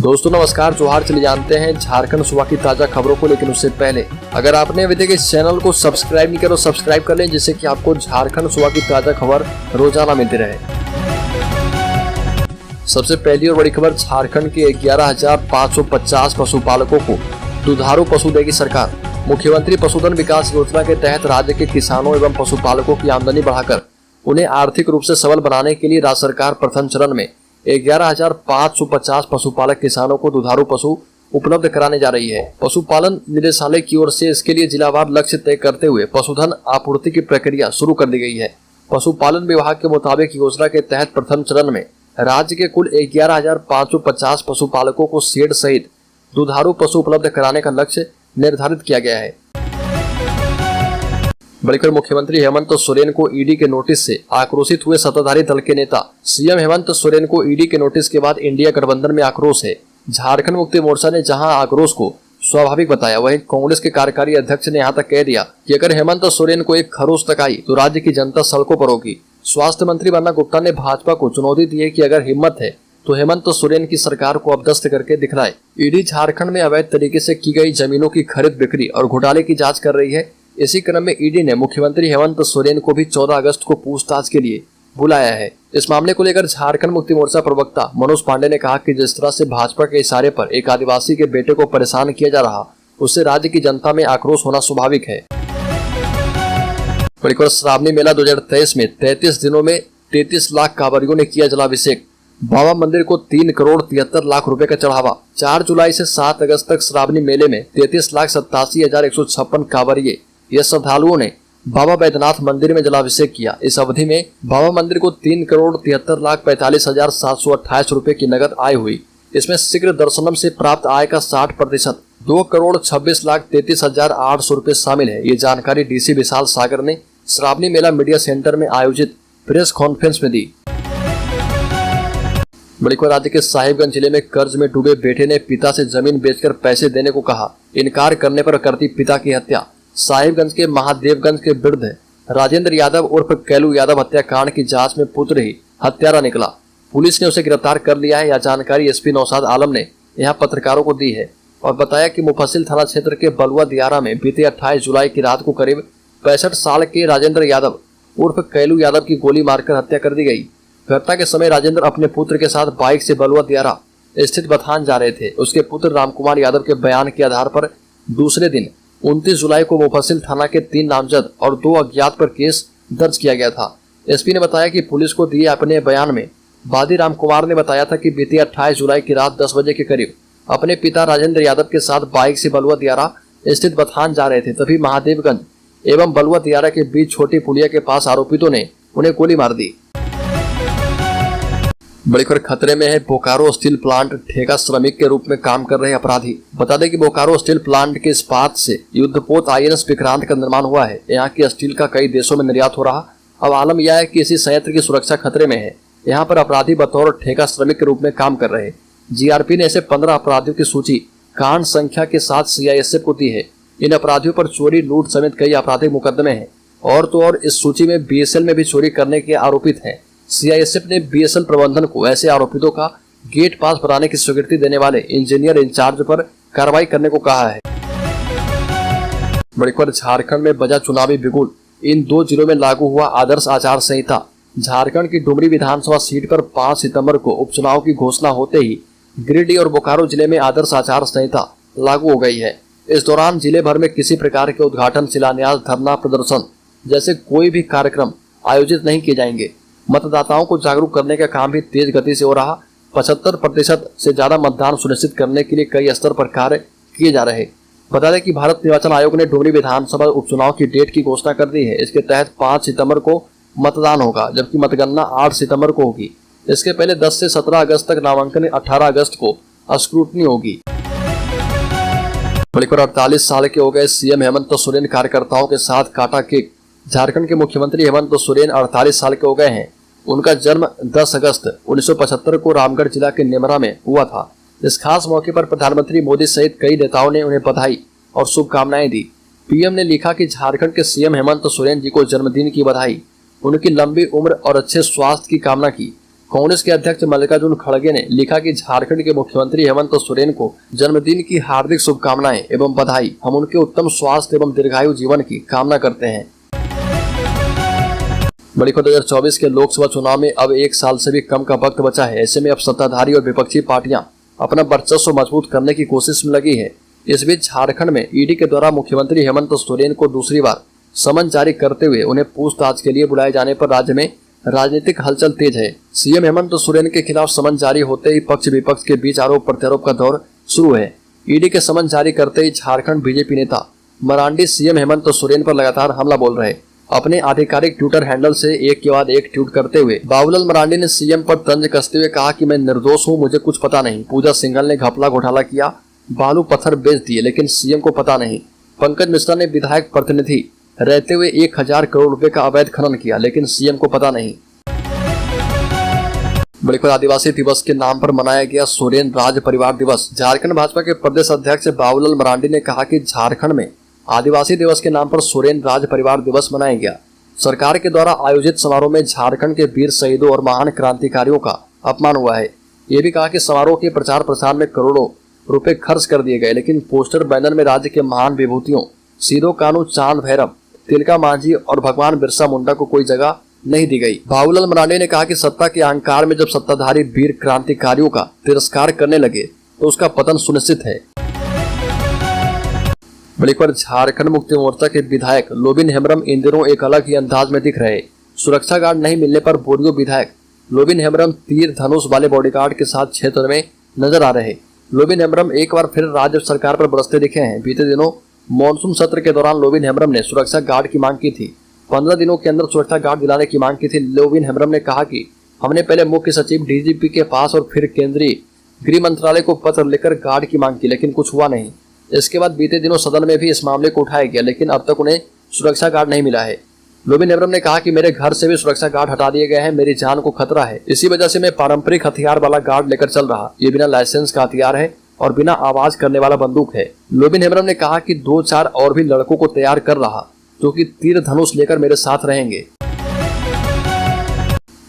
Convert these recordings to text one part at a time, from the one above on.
दोस्तों नमस्कार, जोहार। चले जानते हैं झारखंड सुबह की ताजा खबरों को, लेकिन उससे पहले अगर आपने अभी तक इस चैनल को सब्सक्राइब नहीं किया तो सब्सक्राइब कर लें, जिससे कि आपको झारखंड सुबह की ताजा खबर रोजाना मिलती रहे। सबसे पहली और बड़ी खबर, झारखंड के 11,550 पशुपालकों को दुधारू पशु देगी सरकार। मुख्यमंत्री पशुधन विकास योजना के तहत राज्य के किसानों एवं पशुपालकों की आमदनी बढ़ाकर उन्हें आर्थिक रूप से सबल बनाने के लिए राज्य सरकार प्रथम चरण में 11,550 पशुपालक किसानों को दुधारू पशु उपलब्ध कराने जा रही है। पशुपालन निदेशालय की ओर से इसके लिए जिलावार लक्ष्य तय करते हुए पशुधन आपूर्ति की प्रक्रिया शुरू कर दी गई है। पशुपालन विभाग के मुताबिक योजना के तहत प्रथम चरण में राज्य के कुल 11,550 पशुपालकों को शेड सहित दुधारू पशु उपलब्ध कराने का लक्ष्य निर्धारित किया गया है। बढ़कर मुख्यमंत्री हेमंत सोरेन को ईडी के नोटिस से आक्रोशित हुए सत्ताधारी दल के नेता। सीएम हेमंत सोरेन को ईडी के नोटिस के बाद इंडिया गठबंधन में आक्रोश है। झारखंड मुक्ति मोर्चा ने जहां आक्रोश को स्वाभाविक बताया, वहीं कांग्रेस के कार्यकारी अध्यक्ष ने यहां तक कह दिया कि अगर हेमंत सोरेन को एक खरोच तक आई तो राज्य की जनता सड़कों पर होगी। स्वास्थ्य मंत्री बन्ना गुप्ता ने भाजपा को चुनौती दी है कि अगर हिम्मत है तो हेमंत सोरेन की सरकार को अपदस्थ करके दिखलाए। ईडी झारखंड में अवैध तरीके से की गई जमीनों की खरीद बिक्री और घोटाले की जांच कर रही है। इसी क्रम में ईडी ने मुख्यमंत्री हेमंत सोरेन को भी 14 अगस्त को पूछताछ के लिए बुलाया है। इस मामले को लेकर झारखंड मुक्ति मोर्चा प्रवक्ता मनोज पांडे ने कहा कि जिस तरह से भाजपा के इशारे पर एक आदिवासी के बेटे को परेशान किया जा रहा, उससे राज्य की जनता में आक्रोश होना स्वाभाविक है। बड़ी खबर, श्रावणी मेला 2023 में 33 दिनों में 33 लाख कांवरियों ने किया जलाभिषेक। बाबा मंदिर को 3 करोड़ 73 लाख रुपए का चढ़ावा। 4 जुलाई से 7 अगस्त तक श्रावणी मेले में 33,87,156 कांवरिये ये श्रद्धालुओं ने बाबा बैद्यनाथ मंदिर में जलाभिषेक किया। इस अवधि में बाबा मंदिर को 3 करोड़ 73,45,728 रुपए की नगद आय हुई। इसमें शीघ्र दर्शनम से प्राप्त आय का 60% 2 करोड़ 26,33,800 रुपए शामिल है। ये जानकारी डीसी विशाल सागर ने श्रावणी मेला मीडिया सेंटर में आयोजित प्रेस कॉन्फ्रेंस में दी। बड़ीपुर राज्य के साहिबगंज जिले में कर्ज में डूबे बेटे ने पिता से जमीन बेचकर पैसे देने को कहा। इनकार करने पर करती पिता की हत्या। साहिबगंज के महादेवगंज के वृद्ध राजेंद्र यादव उर्फ कैलू यादव हत्याकांड की जांच में पुत्र ही हत्यारा निकला। पुलिस ने उसे गिरफ्तार कर लिया है। यह जानकारी एसपी नौशाद आलम ने यहां पत्रकारों को दी है और बताया कि मुफस्सिल थाना क्षेत्र के बलुआ दियारा में बीते 28 जुलाई की रात को करीब 65 साल के राजेंद्र यादव उर्फ कैलू यादव की गोली मारकर हत्या कर दी गई। घटना के समय राजेंद्र अपने पुत्र के साथ बाइक से बलुआ दियारा स्थित बथान जा रहे थे। उसके पुत्र रामकुमार यादव के बयान के आधार पर दूसरे दिन 29 जुलाई को मुफस्सिल थाना के 3 नामजद और 2 अज्ञात पर केस दर्ज किया गया था। एसपी ने बताया कि पुलिस को दिए अपने बयान में वादी रामकुमार ने बताया था कि बीते 28 जुलाई की रात 10 बजे के करीब अपने पिता राजेंद्र यादव के साथ बाइक से बलुआ दियारा स्थित बथान जा रहे थे। तभी महादेवगंज एवं बलुआ दियारा के बीच छोटी पुलिया के पास आरोपितों ने उन्हें गोली मार दी। बड़ी खबर, खतरे में है बोकारो स्टील प्लांट। ठेका श्रमिक के रूप में काम कर रहे अपराधी। बता दें कि बोकारो स्टील प्लांट के इस्पात से युद्धपोत INS विक्रांत का निर्माण हुआ है। यहाँ की स्टील का कई देशों में निर्यात हो रहा। अब आलम यह है कि इसी संयंत्र की सुरक्षा खतरे में है। यहाँ पर अपराधी बतौर ठेका श्रमिक के रूप में काम कर रहे। GRP ने ऐसे 15 अपराधियों की सूची कांड संख्या के साथ CISF को दी है। इन अपराधियों पर चोरी, लूट समेत कई आपराधिक मुकदमे हैं। और तो और इस सूची में BSL में भी चोरी करने के आरोपित हैं। CISF ने BSL प्रबंधन को ऐसे आरोपितों का गेट पास बनाने की स्वीकृति देने वाले इंजीनियर इंचार्ज पर कार्रवाई करने को कहा है। बड़ी खबर, झारखंड में बजा चुनावी बिगुल। इन 2 जिलों में लागू हुआ आदर्श आचार संहिता। झारखंड की डुमरी विधानसभा सीट पर 5 सितंबर को उपचुनाव की घोषणा होते ही गिरिडीह और बोकारो जिले में आदर्श आचार संहिता लागू हो गई है। इस दौरान जिले भर में किसी प्रकार के उद्घाटन, शिलान्यास, धरना प्रदर्शन जैसे कोई भी कार्यक्रम आयोजित नहीं किए जाएंगे। मतदाताओं को जागरूक करने का काम भी तेज गति से हो रहा। 75% से ज्यादा मतदान सुनिश्चित करने के लिए कई स्तर पर कार्य किए जा रहे। बता दें कि भारत निर्वाचन आयोग ने डुमरी विधानसभा उपचुनाव की डेट की घोषणा कर दी है। इसके तहत 5 सितंबर को मतदान होगा, जबकि मतगणना 8 सितंबर को होगी। इसके पहले 10 से 17 अगस्त तक नामांकन, 18 अगस्त को स्क्रूटनी होगी। बड़ी खबर, 48 साल के हो गए सीएम हेमंत सोरेन कार्यकर्ताओं के साथ काटा केक। झारखंड के मुख्यमंत्री हेमंत सोरेन 48 साल के हो गए हैं। उनका जन्म 10 अगस्त 1975 को रामगढ़ जिला के नेमरा में हुआ था। इस खास मौके पर प्रधानमंत्री मोदी सहित कई नेताओं ने उन्हें बधाई और शुभकामनाएं दी। पीएम ने लिखा कि झारखंड के सीएम हेमंत सोरेन जी को जन्मदिन की बधाई, उनकी लंबी उम्र और अच्छे स्वास्थ्य की कामना की। कांग्रेस के अध्यक्ष मल्लिकार्जुन खड़गे ने लिखा कि झारखंड के मुख्यमंत्री हेमंत सोरेन को जन्मदिन की हार्दिक शुभकामनाएं एवं बधाई। हम उनके उत्तम स्वास्थ्य एवं दीर्घायु जीवन की कामना करते हैं। बड़ी खबर 2024 के लोकसभा चुनाव में अब 1 साल से भी कम का वक्त बचा है। ऐसे में अब सत्ताधारी और विपक्षी पार्टियां अपना वर्चस्व मजबूत करने की कोशिश में लगी है। इस बीच झारखंड में ईडी के द्वारा मुख्यमंत्री हेमंत सोरेन को दूसरी बार समन जारी करते हुए उन्हें पूछताछ के लिए बुलाए जाने पर राज्य में राजनीतिक हलचल तेज है। सीएम हेमंत सोरेन के खिलाफ समन जारी होते ही पक्ष विपक्ष के बीच आरोप प्रत्यारोप का दौर शुरू है। ईडी के समन जारी करते ही झारखंड बीजेपी नेता मरांडी सीएम हेमंत सोरेन पर लगातार हमला बोल रहे। अपने आधिकारिक ट्विटर हैंडल से एक के बाद एक ट्वीट करते हुए बाबूलाल मरांडी ने सीएम पर तंज कसते हुए कहा कि मैं निर्दोष हूं, मुझे कुछ पता नहीं। पूजा सिंघल ने घपला घोटाला किया, बालू पत्थर बेच दिए, लेकिन सीएम को पता नहीं। पंकज मिश्रा ने विधायक प्रतिनिधि रहते हुए 1000 करोड़ रुपए का अवैध खनन किया, लेकिन सीएम को पता नहीं। बड़ी खबर आदिवासी दिवस के नाम पर मनाया गया सोरेन राज परिवार दिवस। झारखंड भाजपा के प्रदेश अध्यक्ष बाबूलाल मरांडी ने कहा कि झारखंड में आदिवासी दिवस के नाम पर सोरेन राज परिवार दिवस मनाया गया। सरकार के द्वारा आयोजित समारोह में झारखंड के वीर शहीदों और महान क्रांतिकारियों का अपमान हुआ है। ये भी कहा कि समारोह के प्रचार प्रसार में करोड़ों रुपए खर्च कर दिए गए, लेकिन पोस्टर बैनर में राज्य के महान विभूतियों सीधो कानू, चांद भैरव, तिलका मांझी और भगवान बिरसा मुंडा को कोई जगह नहीं दी गई। बाबूलाल मरांडी ने कहा कि सत्ता के अहंकार में जब सत्ताधारी वीर क्रांतिकारियों का तिरस्कार करने लगे तो उसका पतन सुनिश्चित है। बड़ी खबर झारखंड मुक्ति मोर्चा के विधायक लोबिन हेम्ब्रम इन दिनों एक अलग ही अंदाज में दिख रहे। सुरक्षा गार्ड नहीं मिलने पर बोरियो विधायक लोबिन हेम्ब्रम तीर धनुष वाले बॉडीगार्ड के साथ क्षेत्र में नजर आ रहे। लोबिन हेम्ब्रम एक बार फिर राज्य सरकार पर बरसते दिखे हैं। बीते दिनों मॉनसून सत्र के दौरान लोबिन हेम्ब्रम ने सुरक्षा गार्ड की मांग की थी। 15 दिनों के अंदर सुरक्षा गार्ड दिलाने की मांग की थी। लोबिन हेम्ब्रम ने कहा कि हमने पहले मुख्य सचिव डीजीपी के पास और फिर केंद्रीय गृह मंत्रालय को पत्र लिखकर गार्ड की मांग की, लेकिन कुछ हुआ नहीं। इसके बाद बीते दिनों सदन में भी इस मामले को उठाया गया, लेकिन अब तक उन्हें सुरक्षा गार्ड नहीं मिला है। लोबिन हेम्ब्रम ने कहा कि मेरे घर से भी सुरक्षा गार्ड हटा दिए गए हैं, मेरी जान को खतरा है। इसी वजह से मैं पारंपरिक हथियार वाला गार्ड लेकर चल रहा। ये बिना लाइसेंस का हथियार है और बिना आवाज करने वाला बंदूक है। लोबिन हेम्ब्रम ने कहा कि 2-4 और भी लड़कों को तैयार कर रहा जो कि तीर धनुष लेकर मेरे साथ रहेंगे।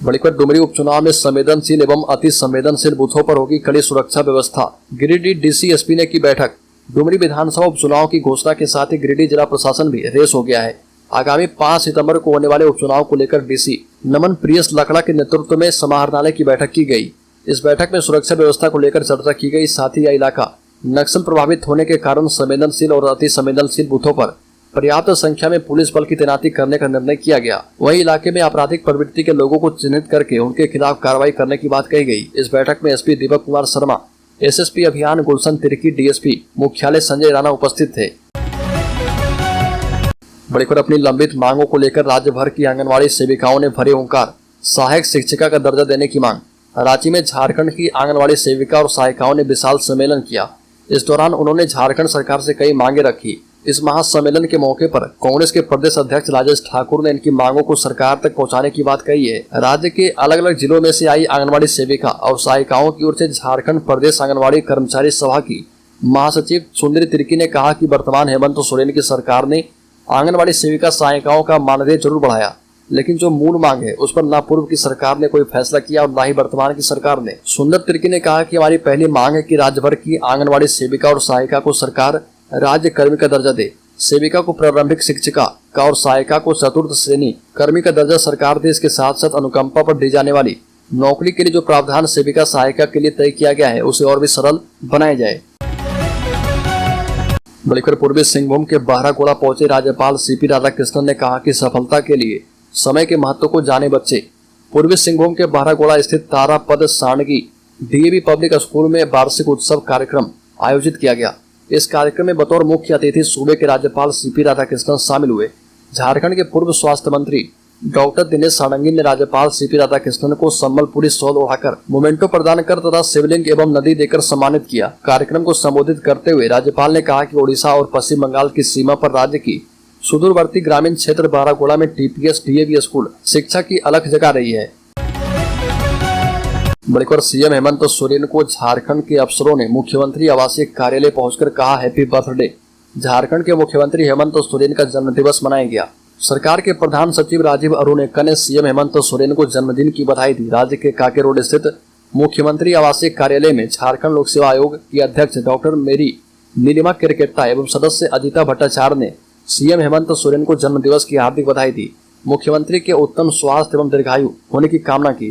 बड़ी खबर डुमरी उपचुनाव में संवेदनशील एवं अति संवेदनशील बूथों पर होगी कड़ी सुरक्षा व्यवस्था। गिरिडीह डीसी-एसपी ने की बैठक। डुमरी विधानसभा उपचुनाव की घोषणा के साथ ही गिरिडीह जिला प्रशासन भी रेस हो गया है। आगामी 5 सितंबर को होने वाले उपचुनाव को लेकर डीसी नमन प्रियस लकड़ा के नेतृत्व में समाहरणालय की बैठक की गई। इस बैठक में सुरक्षा व्यवस्था को लेकर चर्चा की गई। साथ ही यह इलाका नक्सल प्रभावित होने के कारण संवेदनशील और अति संवेदनशील बूथों पर पर्याप्त संख्या में पुलिस बल की तैनाती करने का निर्णय किया गया। वहीं इलाके में आपराधिक प्रवृत्ति के लोगों को चिन्हित करके उनके खिलाफ कार्रवाई करने की बात कही गई। इस बैठक में एसपी दीपक कुमार शर्मा, एसएसपी अभियान गुलशन तिर्की, डीएसपी मुख्यालय संजय राणा उपस्थित थे। बड़ी खबर अपनी लंबित मांगों को लेकर राज्य भर की आंगनवाड़ी सेविकाओं ने भरे ओंकार। सहायक शिक्षिका का दर्जा देने की मांग। रांची में झारखंड की आंगनवाड़ी सेविका और सहायिकाओं ने विशाल सम्मेलन किया। इस दौरान उन्होंने झारखंड सरकार से कई मांगे रखी। इस महासम्मेलन के मौके पर कांग्रेस के प्रदेश अध्यक्ष राजेश ठाकुर ने इनकी मांगों को सरकार तक पहुंचाने की बात कही है। राज्य के अलग अलग जिलों में से आई आंगनवाड़ी सेविका और सहायिकाओं की ओर से झारखंड प्रदेश आंगनवाड़ी कर्मचारी सभा की महासचिव सुंदरी तिर्की ने कहा कि वर्तमान हेमंत सोरेन की सरकार ने आंगनवाड़ी सेविका सहायिकाओं का मानदेय जरूर बढ़ाया, लेकिन जो मूल मांग है उस पर न पूर्व की सरकार ने कोई फैसला किया और न ही वर्तमान की सरकार ने। सुंदर तिर्की ने कहा कि हमारी पहली मांग है कि राज्य भर की आंगनवाड़ी सेविका और सहायिका को सरकार राज्य कर्मी का दर्जा दे। सेविका को प्रारंभिक शिक्षिका का और सहायिका को चतुर्थ श्रेणी कर्मी का दर्जा सरकार दे। इसके साथ साथ अनुकंपा पर दी जाने वाली नौकरी के लिए जो प्रावधान सेविका सहायिका के लिए तय किया गया है उसे और भी सरल बनाया जाए। बड़ी खबर पूर्वी सिंहभूम के बहरागोड़ा पहुंचे राज्यपाल सीपी राधाकृष्णन ने कहा कि सफलता के लिए समय के महत्व को जाने बच्चे। पूर्वी सिंहभूम के बहरागोड़ा स्थित तारापद सांडगी डीएवी पब्लिक स्कूल में वार्षिक उत्सव कार्यक्रम आयोजित किया गया। इस कार्यक्रम में बतौर मुख्य अतिथि सूबे के राज्यपाल सीपी राधाकृष्णन शामिल हुए। झारखंड के पूर्व स्वास्थ्य मंत्री डॉक्टर दिनेश सारंगी ने राज्यपाल सीपी राधाकृष्णन को संबलपुरी शॉल ओढ़ाकर मोमेंटो प्रदान कर तथा शिवलिंग एवं नदी देकर सम्मानित किया। कार्यक्रम को संबोधित करते हुए राज्यपाल ने कहा कि ओडिशा और पश्चिम बंगाल की सीमा पर राज्य की सुदूरवर्ती ग्रामीण क्षेत्र बहरागोड़ा में टीपीएस डीएवी स्कूल शिक्षा की अलग जगह रही है। बड़ी खबर सीएम हेमंत सोरेन को झारखंड के अफसरों ने मुख्यमंत्री आवासीय कार्यालय पहुंचकर कहा हैप्पी बर्थडे। झारखंड के मुख्यमंत्री हेमंत सोरेन का जन्मदिवस मनाया गया। सरकार के प्रधान सचिव राजीव अरुणेकर ने सीएम हेमंत सोरेन को जन्मदिन की बधाई दी। राज्य के कांके रोड स्थित मुख्यमंत्री आवासीय कार्यालय में झारखंड लोक सेवा आयोग की अध्यक्ष डॉक्टर मेरी नीलिमा केरकेट्टा एवं सदस्य अजिता भट्टाचार्य ने सीएम हेमंत सोरेन को जन्म दिवस की हार्दिक बधाई दी। मुख्यमंत्री के उत्तम स्वास्थ्य एवं दीर्घायु होने की कामना की।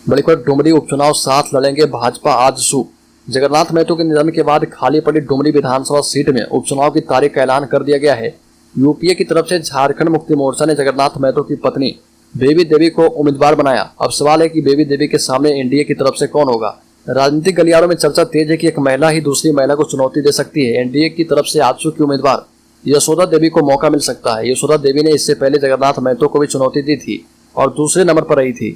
बड़ी खबर, डुमरी उपचुनाव साथ लड़ेंगे भाजपा आजसू। जगन्नाथ महतो के निधन के बाद खाली पड़ी डुमरी विधानसभा सीट में उपचुनाव की तारीख का ऐलान कर दिया गया है। यूपीए की तरफ से झारखंड मुक्ति मोर्चा ने जगन्नाथ महतो की पत्नी बेबी देवी को उम्मीदवार बनाया। अब सवाल है कि बेबी देवी के सामने एनडीए की तरफ से कौन होगा। राजनीतिक गलियारों में चर्चा तेज है कि एक महिला ही दूसरी महिला को चुनौती दे सकती है। एनडीए की तरफ से आजसू की उम्मीदवार यशोदा देवी को मौका मिल सकता है। यशोदा देवी ने इससे पहले जगन्नाथ महतो को भी चुनौती दी थी और दूसरे नंबर पर रही थी।